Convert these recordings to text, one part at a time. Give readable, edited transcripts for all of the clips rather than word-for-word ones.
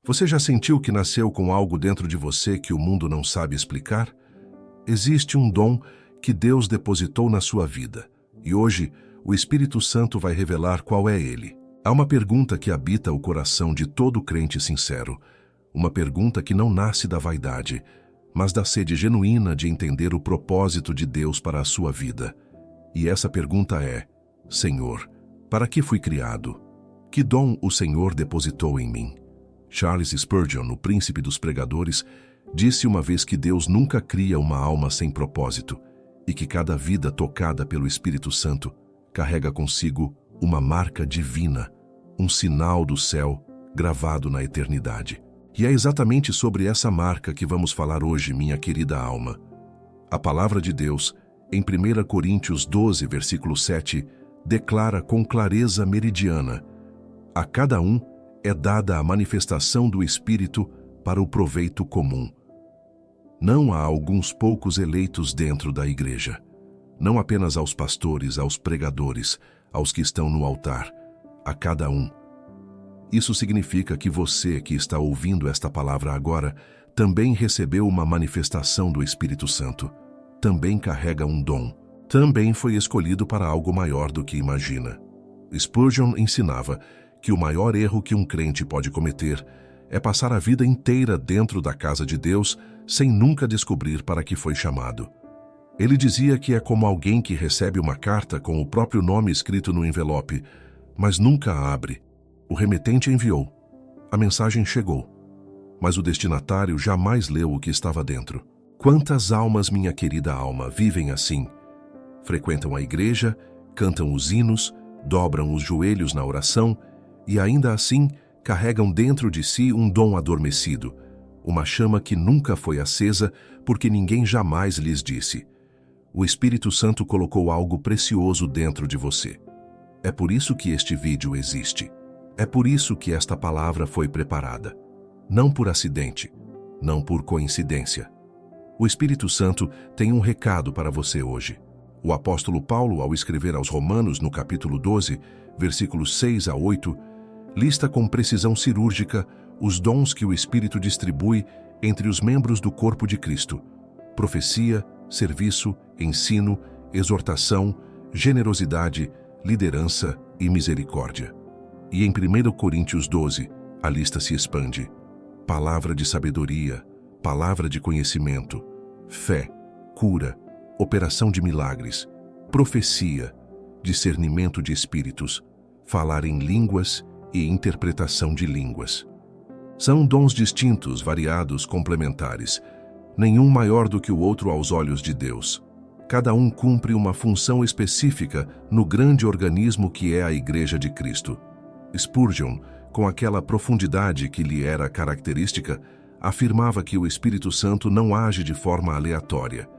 Você já sentiu que nasceu com algo dentro de você que o mundo não sabe explicar? Existe um dom que Deus depositou na sua vida, e hoje o Espírito Santo vai revelar qual é ele. Há uma pergunta que habita o coração de todo crente sincero, uma pergunta que não nasce da vaidade, mas da sede genuína de entender o propósito de Deus para a sua vida. E essa pergunta é: Senhor, para que fui criado? Que dom o Senhor depositou em mim? Charles Spurgeon, o príncipe dos pregadores, disse uma vez que Deus nunca cria uma alma sem propósito e que cada vida tocada pelo Espírito Santo carrega consigo uma marca divina, um sinal do céu gravado na eternidade. E é exatamente sobre essa marca que vamos falar hoje, minha querida alma. A palavra de Deus, em 1 Coríntios 12, versículo 7, declara com clareza meridiana: a cada um é dada a manifestação do Espírito para o proveito comum. Não há alguns poucos eleitos dentro da igreja. Não apenas aos pastores, aos pregadores, aos que estão no altar. A cada um. Isso significa que você que está ouvindo esta palavra agora também recebeu uma manifestação do Espírito Santo. Também carrega um dom. Também foi escolhido para algo maior do que imagina. Spurgeon ensinava que o maior erro que um crente pode cometer é passar a vida inteira dentro da casa de Deus sem nunca descobrir para que foi chamado. Ele dizia que é como alguém que recebe uma carta com o próprio nome escrito no envelope, mas nunca a abre. O remetente enviou. A mensagem chegou, mas o destinatário jamais leu o que estava dentro. Quantas almas, minha querida alma, vivem assim? Frequentam a igreja, cantam os hinos, dobram os joelhos na oração e ainda assim carregam dentro de si um dom adormecido, uma chama que nunca foi acesa porque ninguém jamais lhes disse. O Espírito Santo colocou algo precioso dentro de você. É por isso que este vídeo existe. É por isso que esta palavra foi preparada. Não por acidente, não por coincidência. O Espírito Santo tem um recado para você hoje. O apóstolo Paulo, ao escrever aos Romanos, no capítulo 12, versículos 6 a 8, lista com precisão cirúrgica os dons que o Espírito distribui entre os membros do corpo de Cristo: profecia, serviço, ensino, exortação, generosidade, liderança e misericórdia. E em 1 Coríntios 12, a lista se expande: palavra de sabedoria, palavra de conhecimento, fé, cura, operação de milagres, profecia, discernimento de espíritos, falar em línguas e interpretação de línguas. São dons distintos, variados, complementares, nenhum maior do que o outro aos olhos de Deus. Cada um cumpre uma função específica no grande organismo que é a Igreja de Cristo. Spurgeon, com aquela profundidade que lhe era característica, afirmava que o Espírito Santo não age de forma aleatória.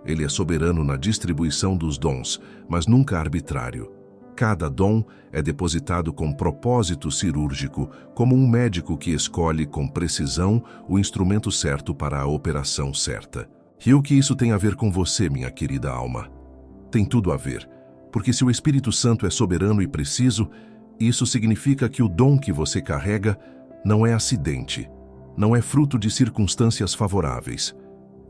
Ele é soberano na distribuição dos dons, mas nunca arbitrário. Cada dom é depositado com propósito cirúrgico, como um médico que escolhe com precisão o instrumento certo para a operação certa. E o que isso tem a ver com você, minha querida alma? Tem tudo a ver, porque se o Espírito Santo é soberano e preciso, isso significa que o dom que você carrega não é acidente, não é fruto de circunstâncias favoráveis.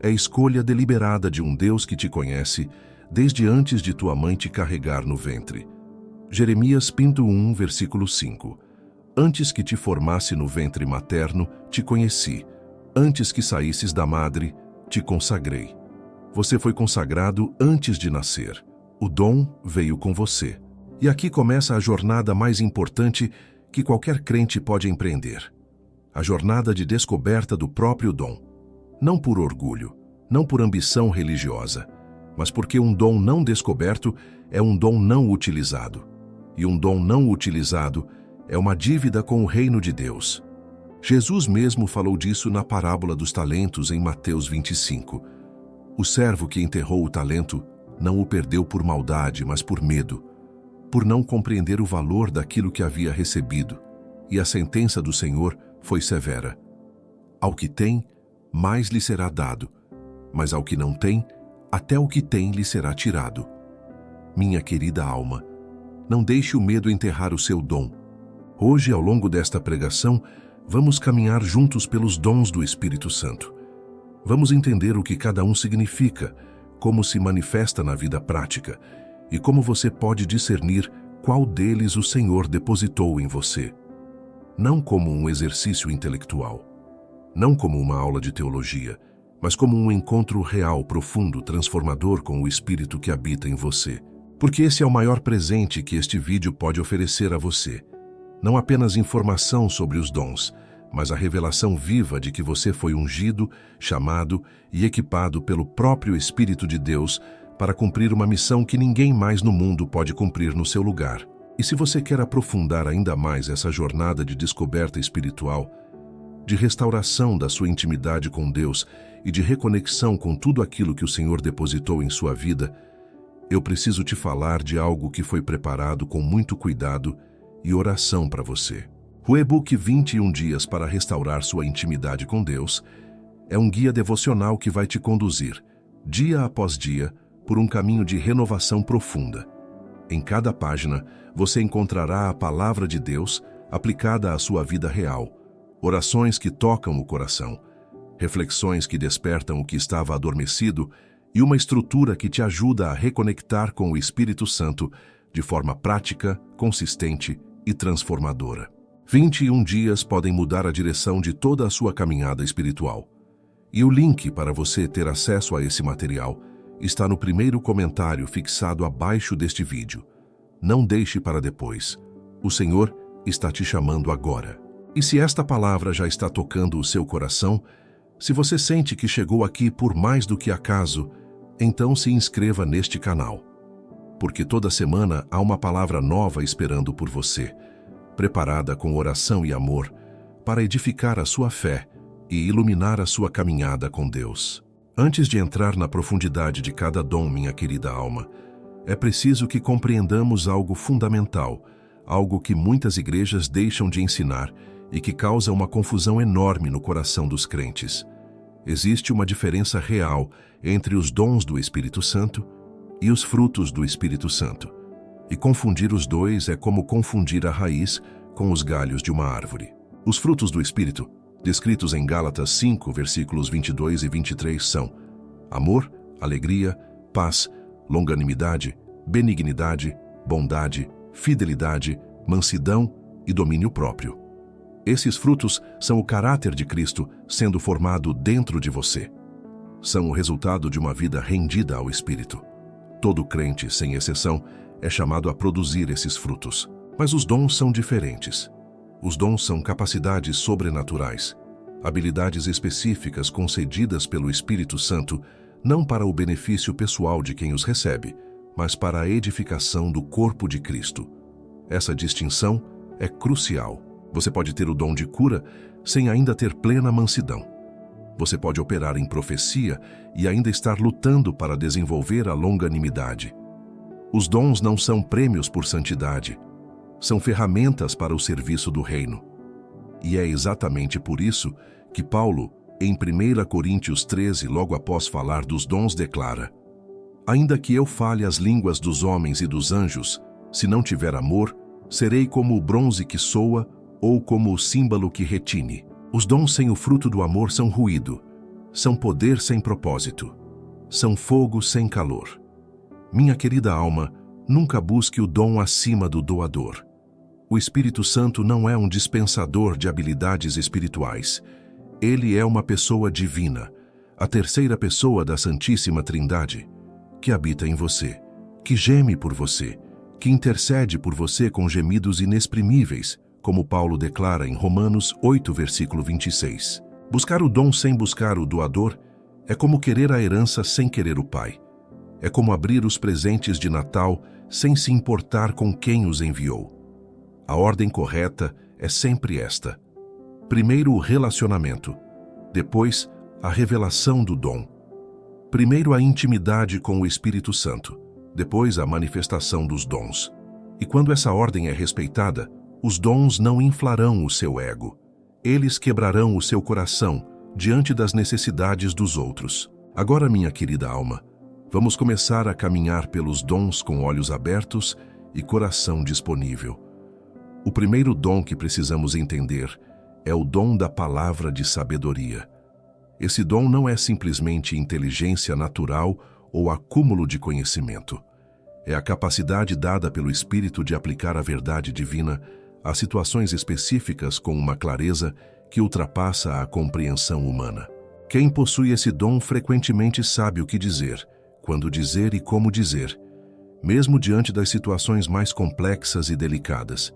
É escolha deliberada de um Deus que te conhece desde antes de tua mãe te carregar no ventre. Jeremias 1, versículo 5. Antes que te formasse no ventre materno, te conheci. Antes que saísses da madre, te consagrei. Você foi consagrado antes de nascer. O dom veio com você. E aqui começa a jornada mais importante que qualquer crente pode empreender. A jornada de descoberta do próprio dom. Não por orgulho, não por ambição religiosa, mas porque um dom não descoberto é um dom não utilizado. E um dom não utilizado é uma dívida com o reino de Deus. Jesus mesmo falou disso na parábola dos talentos em Mateus 25. O servo que enterrou o talento não o perdeu por maldade, mas por medo, por não compreender o valor daquilo que havia recebido. E a sentença do Senhor foi severa. Ao que tem, mais lhe será dado, mas ao que não tem, até o que tem lhe será tirado. Minha querida alma, não deixe o medo enterrar o seu dom. Hoje, ao longo desta pregação, vamos caminhar juntos pelos dons do Espírito Santo. Vamos entender o que cada um significa, como se manifesta na vida prática e como você pode discernir qual deles o Senhor depositou em você. Não como um exercício intelectual, não como uma aula de teologia, mas como um encontro real, profundo, transformador com o Espírito que habita em você. Porque esse é o maior presente que este vídeo pode oferecer a você. Não apenas informação sobre os dons, mas a revelação viva de que você foi ungido, chamado e equipado pelo próprio Espírito de Deus para cumprir uma missão que ninguém mais no mundo pode cumprir no seu lugar. E se você quer aprofundar ainda mais essa jornada de descoberta espiritual, de restauração da sua intimidade com Deus e de reconexão com tudo aquilo que o Senhor depositou em sua vida, eu preciso te falar de algo que foi preparado com muito cuidado e oração para você. O e-book 21 Dias para Restaurar Sua Intimidade com Deus é um guia devocional que vai te conduzir, dia após dia, por um caminho de renovação profunda. Em cada página, você encontrará a palavra de Deus aplicada à sua vida real, orações que tocam o coração, reflexões que despertam o que estava adormecido e uma estrutura que te ajuda a reconectar com o Espírito Santo de forma prática, consistente e transformadora. 21 dias podem mudar a direção de toda a sua caminhada espiritual. E o link para você ter acesso a esse material está no primeiro comentário fixado abaixo deste vídeo. Não deixe para depois. O Senhor está te chamando agora. E se esta palavra já está tocando o seu coração, se você sente que chegou aqui por mais do que acaso, então se inscreva neste canal. Porque toda semana há uma palavra nova esperando por você, preparada com oração e amor, para edificar a sua fé e iluminar a sua caminhada com Deus. Antes de entrar na profundidade de cada dom, minha querida alma, é preciso que compreendamos algo fundamental, algo que muitas igrejas deixam de ensinar e que causa uma confusão enorme no coração dos crentes. Existe uma diferença real entre os dons do Espírito Santo e os frutos do Espírito Santo. E confundir os dois é como confundir a raiz com os galhos de uma árvore. Os frutos do Espírito, descritos em Gálatas 5, versículos 22 e 23, são amor, alegria, paz, longanimidade, benignidade, bondade, fidelidade, mansidão e domínio próprio. Esses frutos são o caráter de Cristo sendo formado dentro de você. São o resultado de uma vida rendida ao Espírito. Todo crente, sem exceção, é chamado a produzir esses frutos. Mas os dons são diferentes. Os dons são capacidades sobrenaturais, habilidades específicas concedidas pelo Espírito Santo, não para o benefício pessoal de quem os recebe, mas para a edificação do corpo de Cristo. Essa distinção é crucial. Você pode ter o dom de cura sem ainda ter plena mansidão. Você pode operar em profecia e ainda estar lutando para desenvolver a longanimidade. Os dons não são prêmios por santidade, são ferramentas para o serviço do reino. E é exatamente por isso que Paulo, em 1 Coríntios 13, logo após falar dos dons, declara: ainda que eu fale as línguas dos homens e dos anjos, se não tiver amor, serei como o bronze que soa ou como o símbolo que retine. Os dons sem o fruto do amor são ruído, são poder sem propósito, são fogo sem calor. Minha querida alma, nunca busque o dom acima do doador. O Espírito Santo não é um dispensador de habilidades espirituais. Ele é uma pessoa divina, a terceira pessoa da Santíssima Trindade, que habita em você, que geme por você, que intercede por você com gemidos inexprimíveis, como Paulo declara em Romanos 8, versículo 26. Buscar o dom sem buscar o doador é como querer a herança sem querer o Pai. É como abrir os presentes de Natal sem se importar com quem os enviou. A ordem correta é sempre esta: primeiro o relacionamento, depois a revelação do dom. Primeiro a intimidade com o Espírito Santo, depois a manifestação dos dons. E quando essa ordem é respeitada, os dons não inflarão o seu ego. Eles quebrarão o seu coração diante das necessidades dos outros. Agora, minha querida alma, vamos começar a caminhar pelos dons com olhos abertos e coração disponível. O primeiro dom que precisamos entender é o dom da palavra de sabedoria. Esse dom não é simplesmente inteligência natural ou acúmulo de conhecimento. É a capacidade dada pelo Espírito de aplicar a verdade divina a situações específicas com uma clareza que ultrapassa a compreensão humana. Quem possui esse dom frequentemente sabe o que dizer, quando dizer e como dizer, mesmo diante das situações mais complexas e delicadas.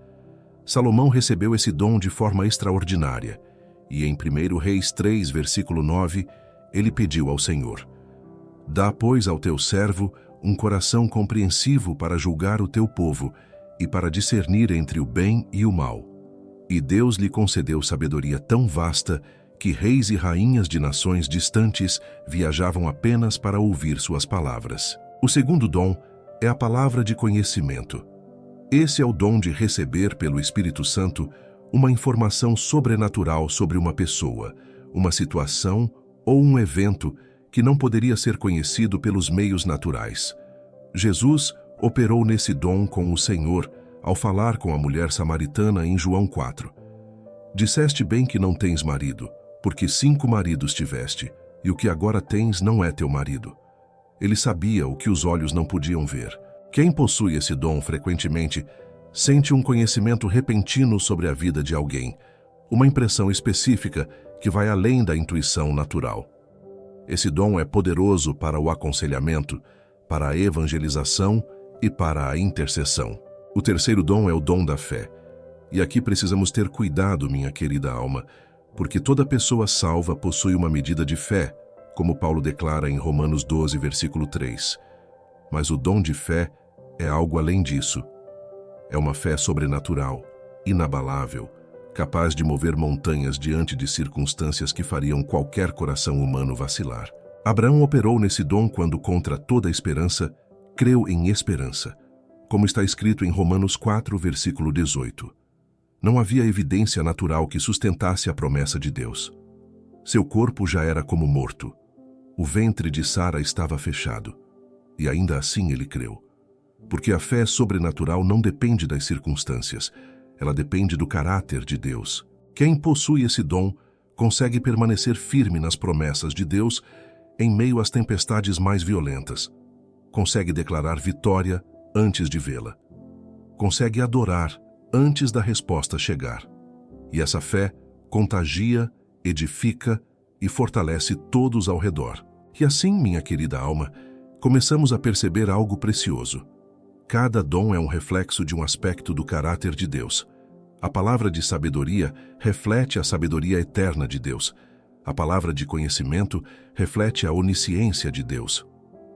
Salomão recebeu esse dom de forma extraordinária, e em 1 Reis 3, versículo 9, ele pediu ao Senhor: Dá, pois, ao teu servo um coração compreensivo para julgar o teu povo e para discernir entre o bem e o mal. E Deus lhe concedeu sabedoria tão vasta que reis e rainhas de nações distantes viajavam apenas para ouvir suas palavras. O segundo dom é a palavra de conhecimento. Esse é o dom de receber pelo Espírito Santo uma informação sobrenatural sobre uma pessoa, uma situação ou um evento que não poderia ser conhecido pelos meios naturais. Jesus operou nesse dom com o Senhor ao falar com a mulher samaritana em João 4. Disseste bem que não tens marido, porque 5 maridos tiveste, e o que agora tens não é teu marido. Ele sabia o que os olhos não podiam ver. Quem possui esse dom frequentemente sente um conhecimento repentino sobre a vida de alguém, uma impressão específica que vai além da intuição natural. Esse dom é poderoso para o aconselhamento, para a evangelização e para a intercessão. O terceiro dom é o dom da fé. E aqui precisamos ter cuidado, minha querida alma, porque toda pessoa salva possui uma medida de fé, como Paulo declara em Romanos 12, versículo 3. Mas o dom de fé é algo além disso. É uma fé sobrenatural, inabalável, capaz de mover montanhas diante de circunstâncias que fariam qualquer coração humano vacilar. Abraão operou nesse dom quando, contra toda esperança, creu em esperança, como está escrito em Romanos 4, versículo 18. Não havia evidência natural que sustentasse a promessa de Deus. Seu corpo já era como morto. O ventre de Sara estava fechado. E ainda assim ele creu. Porque a fé sobrenatural não depende das circunstâncias. Ela depende do caráter de Deus. Quem possui esse dom consegue permanecer firme nas promessas de Deus em meio às tempestades mais violentas. Consegue declarar vitória antes de vê-la. Consegue adorar antes da resposta chegar. E essa fé contagia, edifica e fortalece todos ao redor. E assim, minha querida alma, começamos a perceber algo precioso. Cada dom é um reflexo de um aspecto do caráter de Deus. A palavra de sabedoria reflete a sabedoria eterna de Deus. A palavra de conhecimento reflete a onisciência de Deus.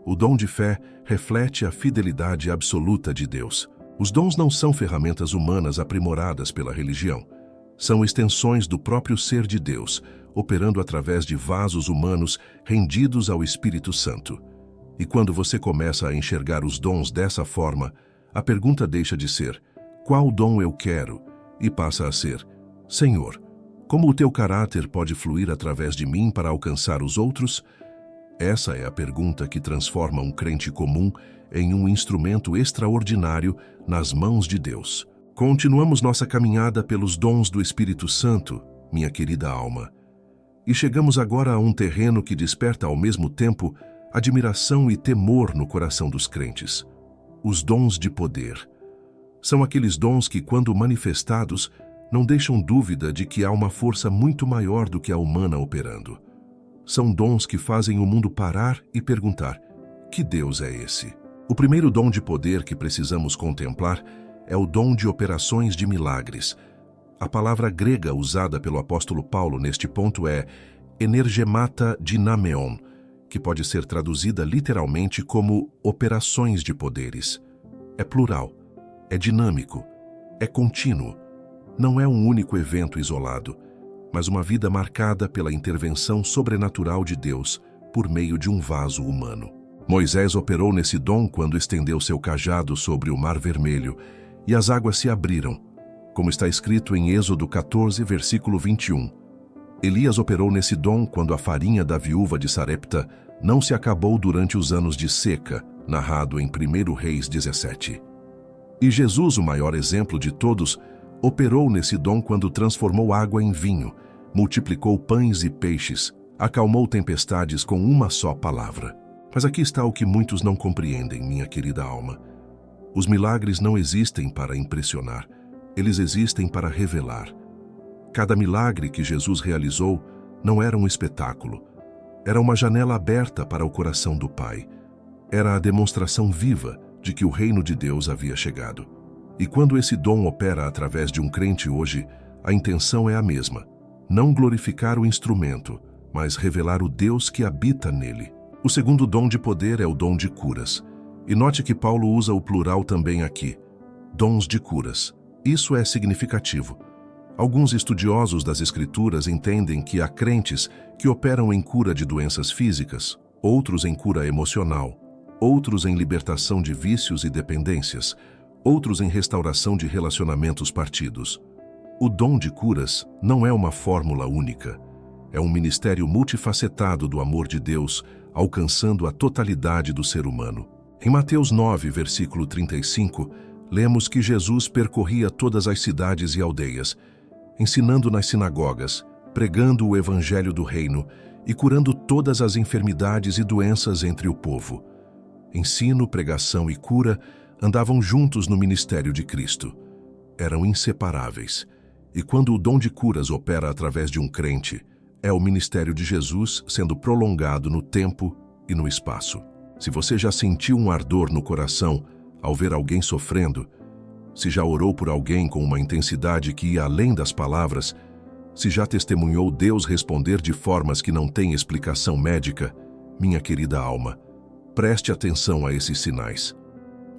O dom de fé reflete a fidelidade absoluta de Deus. Os dons não são ferramentas humanas aprimoradas pela religião. São extensões do próprio ser de Deus, operando através de vasos humanos rendidos ao Espírito Santo. E quando você começa a enxergar os dons dessa forma, a pergunta deixa de ser, qual dom eu quero? E passa a ser, Senhor, como o teu caráter pode fluir através de mim para alcançar os outros? Essa é a pergunta que transforma um crente comum em um instrumento extraordinário nas mãos de Deus. Continuamos nossa caminhada pelos dons do Espírito Santo, minha querida alma. E chegamos agora a um terreno que desperta ao mesmo tempo admiração e temor no coração dos crentes. Os dons de poder. São aqueles dons que, quando manifestados, não deixam dúvida de que há uma força muito maior do que a humana operando. São dons que fazem o mundo parar e perguntar, que Deus é esse? O primeiro dom de poder que precisamos contemplar é o dom de operações de milagres. A palavra grega usada pelo apóstolo Paulo neste ponto é energemata dynameon, que pode ser traduzida literalmente como operações de poderes. É plural, é dinâmico, é contínuo. Não é um único evento isolado, mas uma vida marcada pela intervenção sobrenatural de Deus por meio de um vaso humano. Moisés operou nesse dom quando estendeu seu cajado sobre o Mar Vermelho e as águas se abriram, como está escrito em Êxodo 14, versículo 21. Elias operou nesse dom quando a farinha da viúva de Sarepta não se acabou durante os anos de seca, narrado em 1 Reis 17. E Jesus, o maior exemplo de todos, Operou nesse dom quando transformou água em vinho, multiplicou pães e peixes, acalmou tempestades com uma só palavra. Mas aqui está o que muitos não compreendem, minha querida alma. Os milagres não existem para impressionar, eles existem para revelar. Cada milagre que Jesus realizou não era um espetáculo, era uma janela aberta para o coração do Pai. Era a demonstração viva de que o reino de Deus havia chegado. E quando esse dom opera através de um crente hoje, a intenção é a mesma: não glorificar o instrumento, mas revelar o Deus que habita nele. O segundo dom de poder é o dom de curas. E note que Paulo usa o plural também aqui: dons de curas. Isso é significativo. Alguns estudiosos das Escrituras entendem que há crentes que operam em cura de doenças físicas, outros em cura emocional, outros em libertação de vícios e dependências, outros em restauração de relacionamentos partidos. O dom de curas não é uma fórmula única. É um ministério multifacetado do amor de Deus, alcançando a totalidade do ser humano. Em Mateus 9, versículo 35, lemos que Jesus percorria todas as cidades e aldeias, ensinando nas sinagogas, pregando o evangelho do reino e curando todas as enfermidades e doenças entre o povo. Ensino, pregação e cura andavam juntos no ministério de Cristo. Eram inseparáveis. E quando o dom de curas opera através de um crente, é o ministério de Jesus sendo prolongado no tempo e no espaço. Se você já sentiu um ardor no coração ao ver alguém sofrendo, se já orou por alguém com uma intensidade que ia além das palavras, se já testemunhou Deus responder de formas que não têm explicação médica, minha querida alma, preste atenção a esses sinais.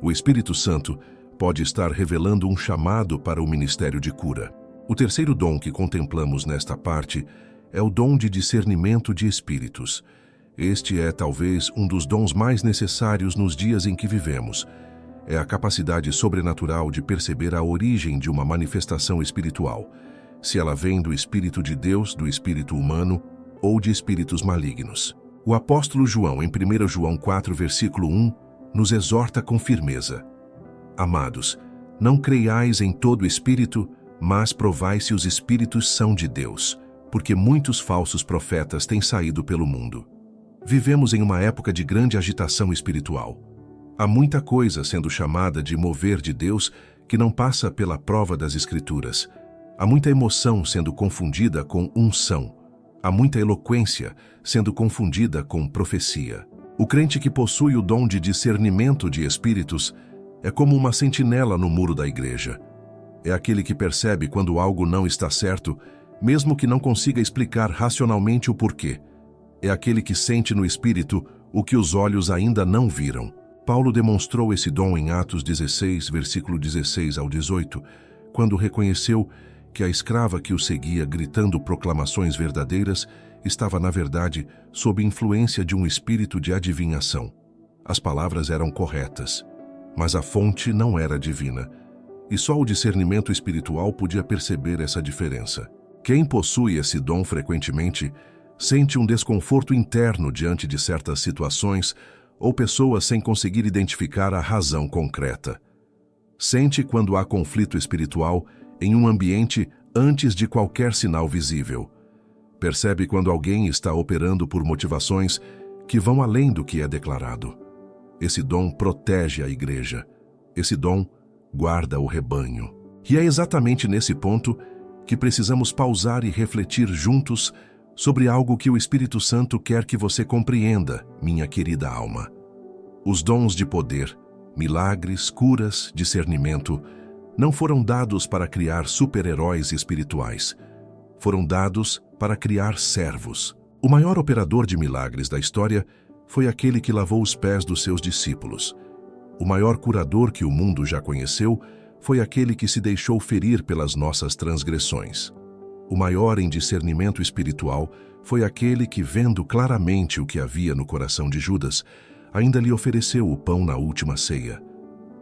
O Espírito Santo pode estar revelando um chamado para o ministério de cura. O terceiro dom que contemplamos nesta parte é o dom de discernimento de espíritos. Este é talvez um dos dons mais necessários nos dias em que vivemos. É a capacidade sobrenatural de perceber a origem de uma manifestação espiritual, se ela vem do Espírito de Deus, do espírito humano ou de espíritos malignos. O apóstolo João, em 1 João 4, versículo 1, nos exorta com firmeza: Amados, não creiais em todo espírito, mas provai se os espíritos são de Deus, porque muitos falsos profetas têm saído pelo mundo. Vivemos em uma época de grande agitação espiritual. Há muita coisa sendo chamada de mover de Deus que não passa pela prova das Escrituras. Há muita emoção sendo confundida com unção. Há muita eloquência sendo confundida com profecia. O crente que possui o dom de discernimento de espíritos é como uma sentinela no muro da igreja. É aquele que percebe quando algo não está certo, mesmo que não consiga explicar racionalmente o porquê. É aquele que sente no espírito o que os olhos ainda não viram. Paulo demonstrou esse dom em Atos 16, versículo 16 ao 18, quando reconheceu que a escrava que o seguia gritando proclamações verdadeiras estava, na verdade, sob influência de um espírito de adivinhação. As palavras eram corretas, mas a fonte não era divina, e só o discernimento espiritual podia perceber essa diferença. Quem possui esse dom frequentemente sente um desconforto interno diante de certas situações ou pessoas sem conseguir identificar a razão concreta. Sente quando há conflito espiritual em um ambiente antes de qualquer sinal visível. Percebe quando alguém está operando por motivações que vão além do que é declarado. Esse dom protege a igreja. Esse dom guarda o rebanho. E é exatamente nesse ponto que precisamos pausar e refletir juntos sobre algo que o Espírito Santo quer que você compreenda, minha querida alma. Os dons de poder, milagres, curas, discernimento, não foram dados para criar super-heróis espirituais. Foram dados para criar servos. O maior operador de milagres da história foi aquele que lavou os pés dos seus discípulos. O maior curador que o mundo já conheceu foi aquele que se deixou ferir pelas nossas transgressões. O maior em discernimento espiritual foi aquele que, vendo claramente o que havia no coração de Judas, ainda lhe ofereceu o pão na última ceia.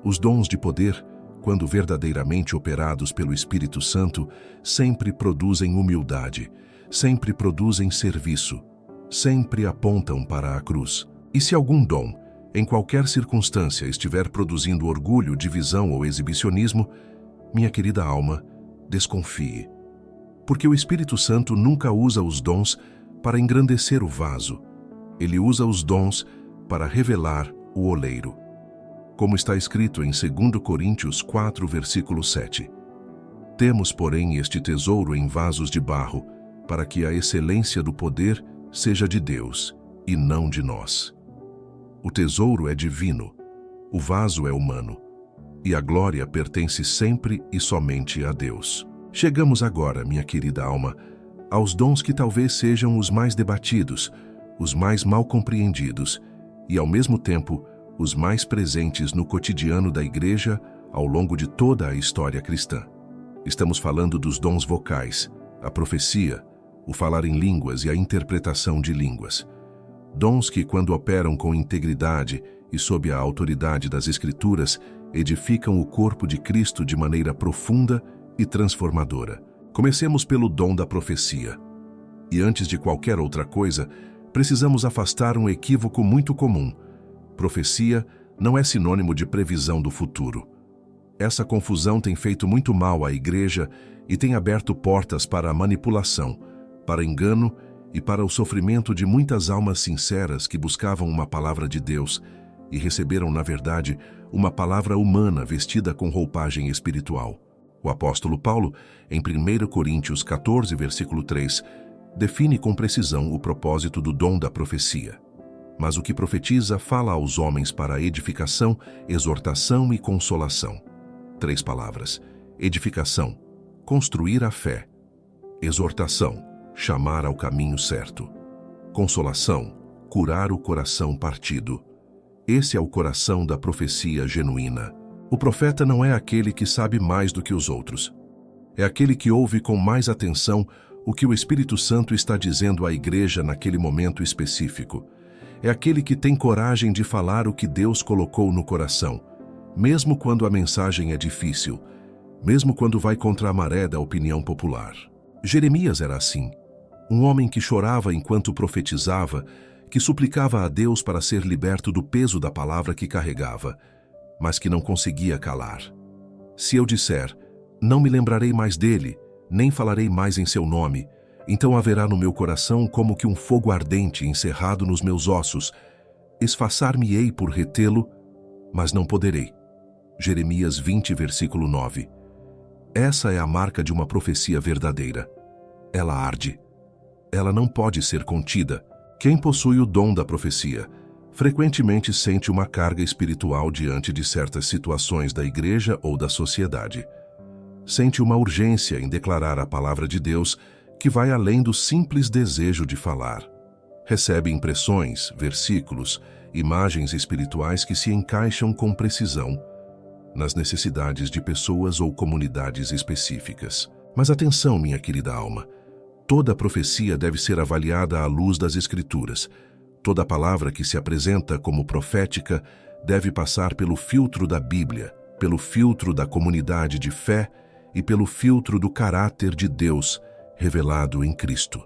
Os dons de poder, quando verdadeiramente operados pelo Espírito Santo, sempre produzem humildade, sempre produzem serviço, sempre apontam para a cruz. E se algum dom, em qualquer circunstância, estiver produzindo orgulho, divisão ou exibicionismo, minha querida alma, desconfie. Porque o Espírito Santo nunca usa os dons para engrandecer o vaso. Ele usa os dons para revelar o oleiro. Como está escrito em 2 Coríntios 4, versículo 7. Temos, porém, este tesouro em vasos de barro, para que a excelência do poder seja de Deus e não de nós. O tesouro é divino, o vaso é humano, e a glória pertence sempre e somente a Deus. Chegamos agora, minha querida alma, aos dons que talvez sejam os mais debatidos, os mais mal compreendidos e, ao mesmo tempo, os mais presentes no cotidiano da Igreja ao longo de toda a história cristã. Estamos falando dos dons vocais, a profecia, o falar em línguas e a interpretação de línguas. Dons que, quando operam com integridade e sob a autoridade das Escrituras, edificam o corpo de Cristo de maneira profunda e transformadora. Comecemos pelo dom da profecia. E antes de qualquer outra coisa, precisamos afastar um equívoco muito comum. Profecia não é sinônimo de previsão do futuro. Essa confusão tem feito muito mal à Igreja e tem aberto portas para a manipulação, para engano e para o sofrimento de muitas almas sinceras que buscavam uma palavra de Deus e receberam, na verdade, uma palavra humana vestida com roupagem espiritual. O apóstolo Paulo, em 1 Coríntios 14, versículo 3, define com precisão o propósito do dom da profecia. Mas o que profetiza fala aos homens para edificação, exortação e consolação. 3 palavras: edificação, construir a fé; exortação, chamar ao caminho certo; consolação, curar o coração partido. Esse é o coração da profecia genuína. O profeta não é aquele que sabe mais do que os outros. É aquele que ouve com mais atenção o que o Espírito Santo está dizendo à Igreja naquele momento específico. É aquele que tem coragem de falar o que Deus colocou no coração, mesmo quando a mensagem é difícil, mesmo quando vai contra a maré da opinião popular. Jeremias era assim, um homem que chorava enquanto profetizava, que suplicava a Deus para ser liberto do peso da palavra que carregava, mas que não conseguia calar. Se eu disser, não me lembrarei mais dele, nem falarei mais em seu nome, então haverá no meu coração como que um fogo ardente encerrado nos meus ossos. Esfaçar-me-ei por retê-lo, mas não poderei. Jeremias 20, versículo 9. Essa é a marca de uma profecia verdadeira. Ela arde. Ela não pode ser contida. Quem possui o dom da profecia frequentemente sente uma carga espiritual diante de certas situações da Igreja ou da sociedade. Sente uma urgência em declarar a palavra de Deus que vai além do simples desejo de falar. Recebe impressões, versículos, imagens espirituais que se encaixam com precisão nas necessidades de pessoas ou comunidades específicas. Mas atenção, minha querida alma, toda profecia deve ser avaliada à luz das Escrituras. Toda palavra que se apresenta como profética deve passar pelo filtro da Bíblia, pelo filtro da comunidade de fé e pelo filtro do caráter de Deus revelado em Cristo.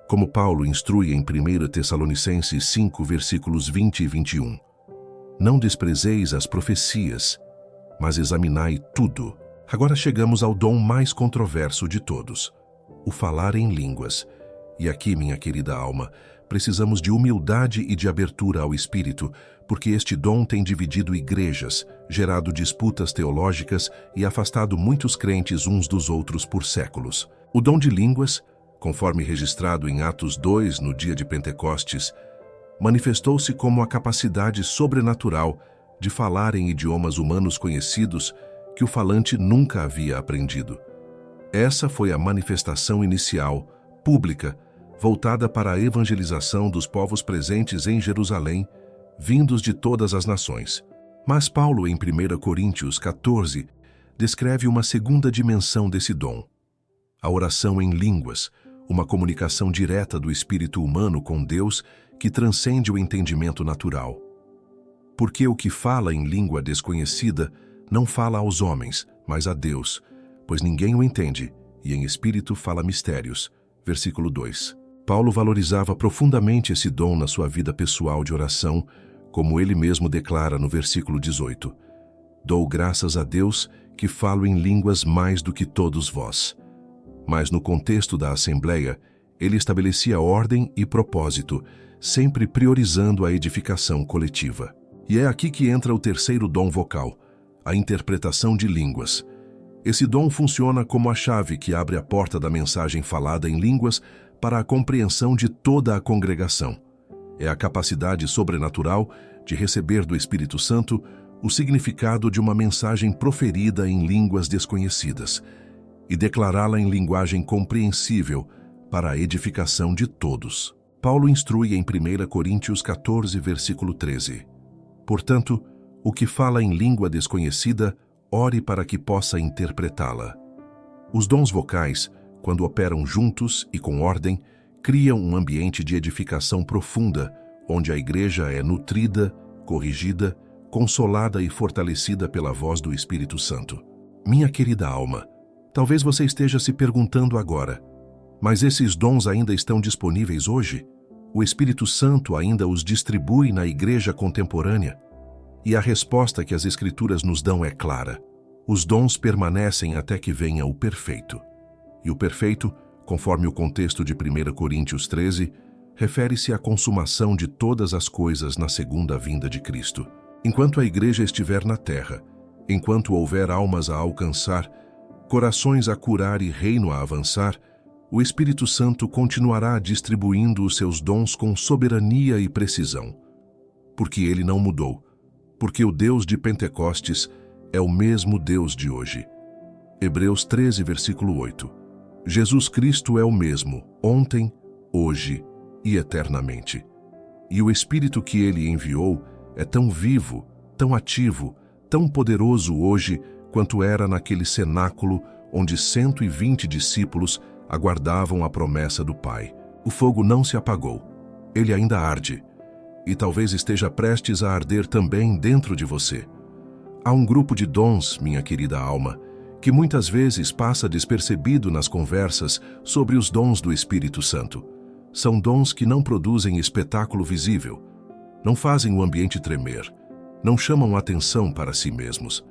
Como Paulo instrui em 1 Tessalonicenses 5, versículos 20 e 21. Não desprezeis as profecias, mas examinai tudo. Agora chegamos ao dom mais controverso de todos, o falar em línguas. E aqui, minha querida alma, precisamos de humildade e de abertura ao Espírito, porque este dom tem dividido igrejas, gerado disputas teológicas e afastado muitos crentes uns dos outros por séculos. O dom de línguas, conforme registrado em Atos 2, no dia de Pentecostes, manifestou-se como a capacidade sobrenatural de falar em idiomas humanos conhecidos que o falante nunca havia aprendido. Essa foi a manifestação inicial, pública, voltada para a evangelização dos povos presentes em Jerusalém, vindos de todas as nações. Mas Paulo, em 1 Coríntios 14, descreve uma segunda dimensão desse dom: a oração em línguas, uma comunicação direta do espírito humano com Deus que transcende o entendimento natural. Porque o que fala em língua desconhecida não fala aos homens, mas a Deus, pois ninguém o entende, e em espírito fala mistérios. Versículo 2. Paulo valorizava profundamente esse dom na sua vida pessoal de oração, como ele mesmo declara no versículo 18. Dou graças a Deus que falo em línguas mais do que todos vós. Mas no contexto da Assembleia, ele estabelecia ordem e propósito, sempre priorizando a edificação coletiva. E é aqui que entra o terceiro dom vocal, a interpretação de línguas. Esse dom funciona como a chave que abre a porta da mensagem falada em línguas para a compreensão de toda a congregação. É a capacidade sobrenatural de receber do Espírito Santo o significado de uma mensagem proferida em línguas desconhecidas e declará-la em linguagem compreensível para a edificação de todos. Paulo instrui em 1 Coríntios 14, versículo 13. Portanto, o que fala em língua desconhecida, ore para que possa interpretá-la. Os dons vocais, quando operam juntos e com ordem, criam um ambiente de edificação profunda, onde a igreja é nutrida, corrigida, consolada e fortalecida pela voz do Espírito Santo. Minha querida alma, talvez você esteja se perguntando agora, mas esses dons ainda estão disponíveis hoje? O Espírito Santo ainda os distribui na igreja contemporânea? E a resposta que as Escrituras nos dão é clara. Os dons permanecem até que venha o perfeito. E o perfeito, conforme o contexto de 1 Coríntios 13, refere-se à consumação de todas as coisas na segunda vinda de Cristo. Enquanto a igreja estiver na terra, enquanto houver almas a alcançar, corações a curar e reino a avançar, o Espírito Santo continuará distribuindo os seus dons com soberania e precisão. Porque ele não mudou, porque o Deus de Pentecostes é o mesmo Deus de hoje. Hebreus 13, versículo 8. Jesus Cristo é o mesmo, ontem, hoje e eternamente. E o Espírito que ele enviou é tão vivo, tão ativo, tão poderoso hoje quanto era naquele cenáculo onde 120 discípulos aguardavam a promessa do Pai. O fogo não se apagou, ele ainda arde, e talvez esteja prestes a arder também dentro de você. Há um grupo de dons, minha querida alma, que muitas vezes passa despercebido nas conversas sobre os dons do Espírito Santo. São dons que não produzem espetáculo visível, não fazem o ambiente tremer, não chamam atenção para si mesmos,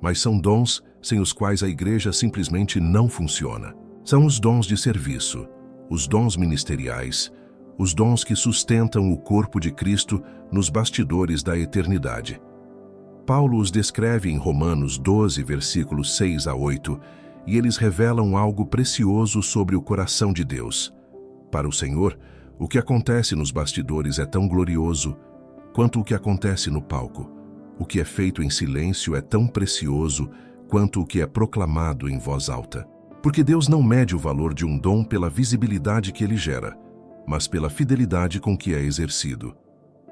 mas são dons sem os quais a igreja simplesmente não funciona. São os dons de serviço, os dons ministeriais, os dons que sustentam o corpo de Cristo nos bastidores da eternidade. Paulo os descreve em Romanos 12, versículos 6 a 8, e eles revelam algo precioso sobre o coração de Deus. Para o Senhor, o que acontece nos bastidores é tão glorioso quanto o que acontece no palco. O que é feito em silêncio é tão precioso quanto o que é proclamado em voz alta. Porque Deus não mede o valor de um dom pela visibilidade que ele gera, mas pela fidelidade com que é exercido.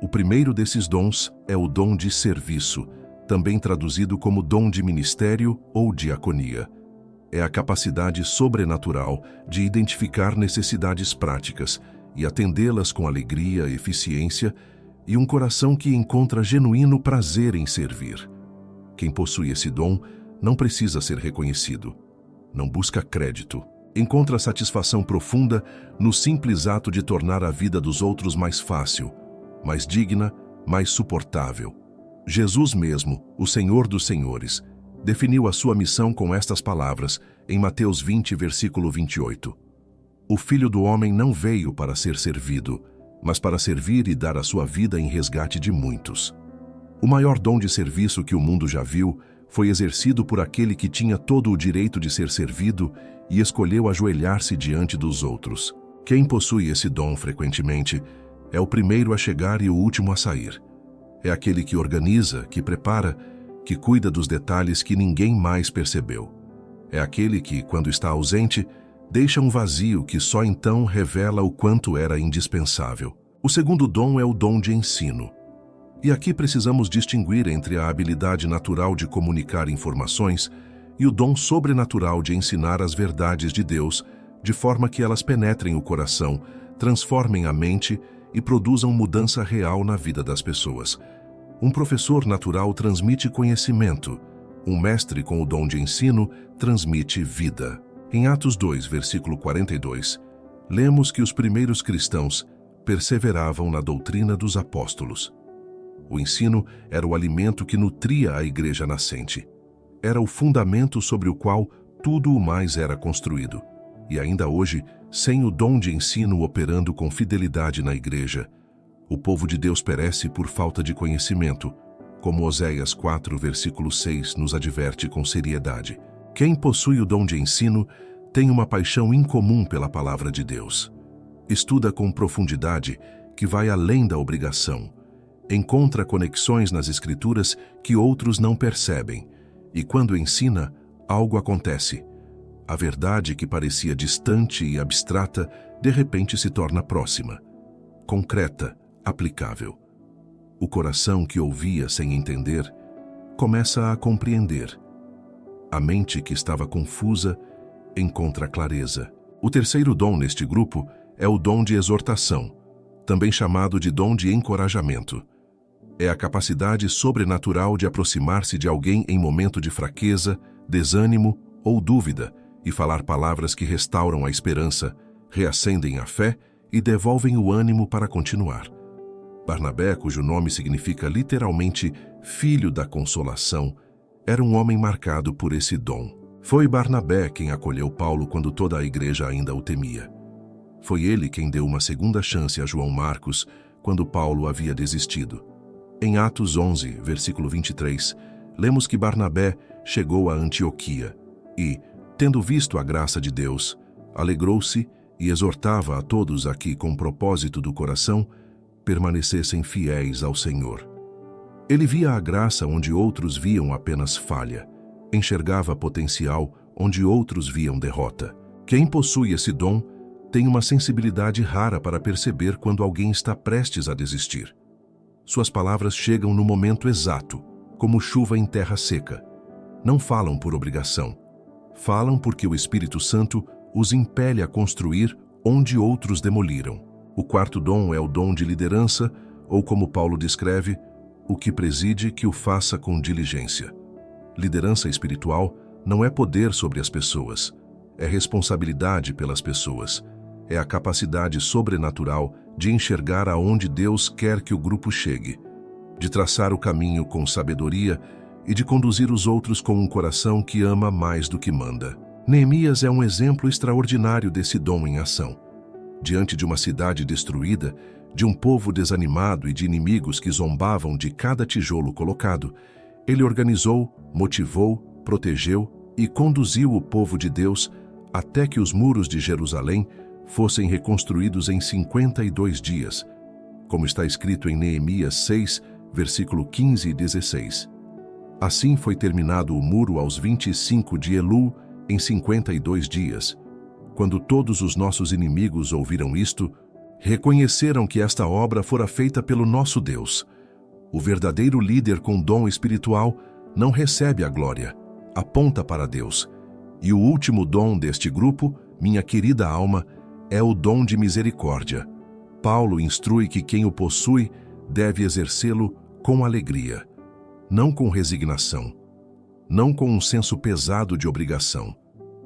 O primeiro desses dons é o dom de serviço, também traduzido como dom de ministério ou diaconia. É a capacidade sobrenatural de identificar necessidades práticas e atendê-las com alegria, eficiência e um coração que encontra genuíno prazer em servir. Quem possui esse dom não precisa ser reconhecido, não busca crédito. Encontra satisfação profunda no simples ato de tornar a vida dos outros mais fácil, mais digna, mais suportável. Jesus mesmo, o Senhor dos Senhores, definiu a sua missão com estas palavras em Mateus 20, versículo 28. O Filho do Homem não veio para ser servido, mas para servir e dar a sua vida em resgate de muitos. O maior dom de serviço que o mundo já viu foi exercido por aquele que tinha todo o direito de ser servido e escolheu ajoelhar-se diante dos outros. Quem possui esse dom frequentemente é o primeiro a chegar e o último a sair. É aquele que organiza, que prepara, que cuida dos detalhes que ninguém mais percebeu. É aquele que, quando está ausente, deixa um vazio que só então revela o quanto era indispensável. O segundo dom é o dom de ensino. E aqui precisamos distinguir entre a habilidade natural de comunicar informações e o dom sobrenatural de ensinar as verdades de Deus, de forma que elas penetrem o coração, transformem a mente e produzam mudança real na vida das pessoas. Um professor natural transmite conhecimento. Um mestre com o dom de ensino transmite vida. Em Atos 2, versículo 42, lemos que os primeiros cristãos perseveravam na doutrina dos apóstolos. O ensino era o alimento que nutria a igreja nascente. Era o fundamento sobre o qual tudo o mais era construído. E ainda hoje, sem o dom de ensino operando com fidelidade na igreja, o povo de Deus perece por falta de conhecimento, como Oséias 4, versículo 6 nos adverte com seriedade. Quem possui o dom de ensino tem uma paixão incomum pela palavra de Deus. Estuda com profundidade que vai além da obrigação. Encontra conexões nas Escrituras que outros não percebem. E quando ensina, algo acontece. A verdade que parecia distante e abstrata, de repente se torna próxima, concreta, aplicável. O coração que ouvia sem entender, começa a compreender. A mente que estava confusa, encontra clareza. O terceiro dom neste grupo é o dom de exortação, também chamado de dom de encorajamento. É a capacidade sobrenatural de aproximar-se de alguém em momento de fraqueza, desânimo ou dúvida e falar palavras que restauram a esperança, reacendem a fé e devolvem o ânimo para continuar. Barnabé, cujo nome significa literalmente filho da consolação, era um homem marcado por esse dom. Foi Barnabé quem acolheu Paulo quando toda a igreja ainda o temia. Foi ele quem deu uma segunda chance a João Marcos quando Paulo havia desistido. Em Atos 11, versículo 23, lemos que Barnabé chegou a Antioquia e, tendo visto a graça de Deus, alegrou-se e exortava a todos a que, com propósito do coração, permanecessem fiéis ao Senhor. Ele via a graça onde outros viam apenas falha, enxergava potencial onde outros viam derrota. Quem possui esse dom tem uma sensibilidade rara para perceber quando alguém está prestes a desistir. Suas palavras chegam no momento exato, como chuva em terra seca. Não falam por obrigação. Falam porque o Espírito Santo os impele a construir onde outros demoliram. O quarto dom é o dom de liderança, ou como Paulo descreve, o que preside que o faça com diligência. Liderança espiritual não é poder sobre as pessoas, é responsabilidade pelas pessoas. É a capacidade sobrenatural de enxergar aonde Deus quer que o grupo chegue, de traçar o caminho com sabedoria e de conduzir os outros com um coração que ama mais do que manda. Neemias é um exemplo extraordinário desse dom em ação. Diante de uma cidade destruída, de um povo desanimado e de inimigos que zombavam de cada tijolo colocado, ele organizou, motivou, protegeu e conduziu o povo de Deus até que os muros de Jerusalém fossem reconstruídos em 52 dias, como está escrito em Neemias 6, versículo 15 e 16. Assim foi terminado o muro aos 25 de Elul, em 52 dias. Quando todos os nossos inimigos ouviram isto, reconheceram que esta obra fora feita pelo nosso Deus. O verdadeiro líder com dom espiritual não recebe a glória, aponta para Deus. E o último dom deste grupo, minha querida alma, é o dom de misericórdia. Paulo instrui que quem o possui deve exercê-lo com alegria, não com resignação, não com um senso pesado de obrigação,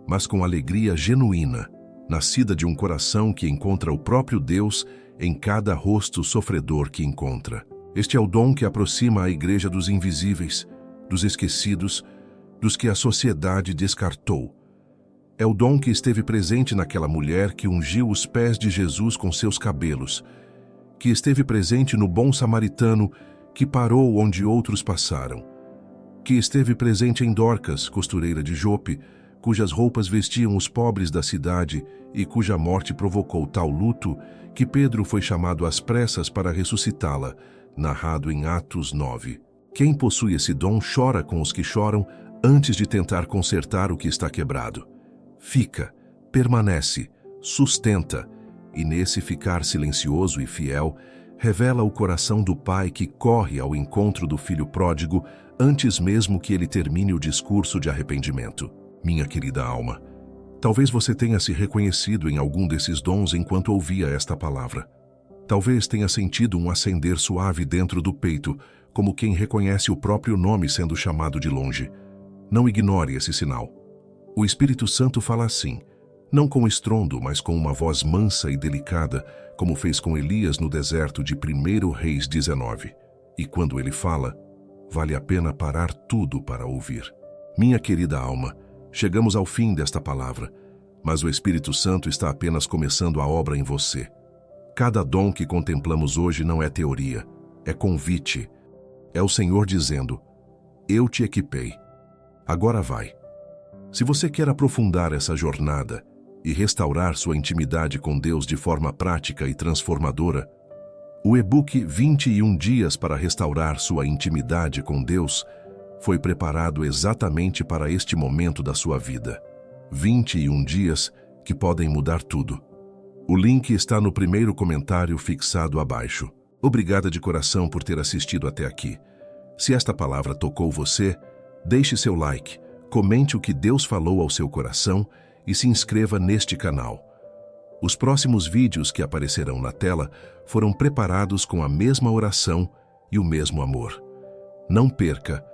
mas com alegria genuína, nascida de um coração que encontra o próprio Deus em cada rosto sofredor que encontra. Este é o dom que aproxima a igreja dos invisíveis, dos esquecidos, dos que a sociedade descartou. É o dom que esteve presente naquela mulher que ungiu os pés de Jesus com seus cabelos, que esteve presente no bom samaritano que parou onde outros passaram, que esteve presente em Dorcas, costureira de Jope, cujas roupas vestiam os pobres da cidade e cuja morte provocou tal luto que Pedro foi chamado às pressas para ressuscitá-la, narrado em Atos 9. Quem possui esse dom chora com os que choram antes de tentar consertar o que está quebrado. Fica, permanece, sustenta, e nesse ficar silencioso e fiel, revela o coração do pai que corre ao encontro do filho pródigo antes mesmo que ele termine o discurso de arrependimento. Minha querida alma, talvez você tenha se reconhecido em algum desses dons enquanto ouvia esta palavra. Talvez tenha sentido um acender suave dentro do peito, como quem reconhece o próprio nome sendo chamado de longe. Não ignore esse sinal. O Espírito Santo fala assim, não com estrondo, mas com uma voz mansa e delicada, como fez com Elias no deserto de 1 Reis 19. E quando ele fala, vale a pena parar tudo para ouvir. Minha querida alma, chegamos ao fim desta palavra, mas o Espírito Santo está apenas começando a obra em você. Cada dom que contemplamos hoje não é teoria, é convite. É o Senhor dizendo: eu te equipei. Agora vai. Se você quer aprofundar essa jornada e restaurar sua intimidade com Deus de forma prática e transformadora, o e-book 21 Dias para Restaurar Sua Intimidade com Deus foi preparado exatamente para este momento da sua vida. 21 dias que podem mudar tudo. O link está no primeiro comentário fixado abaixo. Obrigada de coração por ter assistido até aqui. Se esta palavra tocou você, deixe seu like, comente o que Deus falou ao seu coração e se inscreva neste canal. Os próximos vídeos que aparecerão na tela foram preparados com a mesma oração e o mesmo amor. Não perca